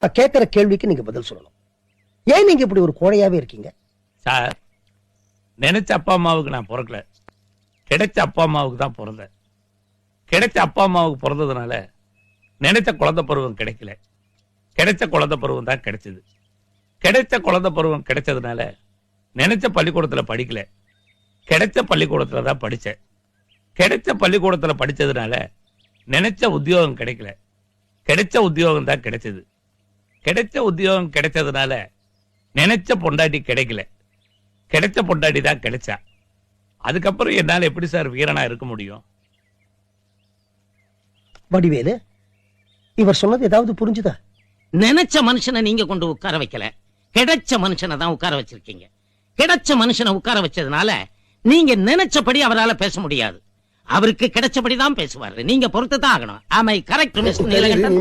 நான் கேட்கிற கேள்விக்கு நீங்க பதில் சொல்லணும். ஏன் நீங்க இப்படி ஒரு கோழையாவே இருக்கீங்க? சார், நினைச்ச அப்பா அம்மாவுக்கு நான் பிறக்கல, கிடைச்ச அப்பா அம்மாவுக்கு தான் பிறந்தேன். கிடைச்ச அப்பா அம்மாவுக்கு பிறந்ததுனால நினைச்ச குழந்தை பருவம் கிடைக்கல, கிடைச்ச குழந்தை பருவம் தான் கிடைச்சது. கிடைச்ச குழந்தை பருவம் கிடைச்சதுனால நினைச்ச பள்ளிக்கூடத்துல படிக்கல, கிடைச்ச பள்ளிக்கூடத்துல தான் படிச்சேன். கிடைச்ச பள்ளிக்கூடத்துல படிச்சதுனால நினைச்ச உத்தியோகம் கிடைக்கல, கிடைச்ச உத்தியோகம் தான் கிடைச்சது. கிடைச்ச உத்தியோகம் கிடைச்சதுனால நினைச்ச பொண்டாட்டி கிடைக்கல, கிடைச்ச பொண்டாட்டி தான் கிடைச்சா. அதுக்கப்புறம் என்னால எப்படி சார் வீரனா இருக்க முடியும்? வடிவேலு, இவர் சொன்னது ஏதாவது புரிஞ்சுதா? நினைச்ச மனுஷனை நீங்க கொண்டு உட்கார வைக்கல, கிடைச்ச மனுஷனை தான் உட்கார வச்சிருக்கீங்க. கிடைச்ச மனுஷனை உட்கார வச்சதுனால நீங்க நினைச்சபடி அவரால் பேச முடியாது. அவருக்கு கிடைச்சபடி தான் பேசுவாரு. நீங்க பொறுத்து தான் ஆகணும். ஆமை கரெக்ட் மிஸ்டர் நீலகண்டன்?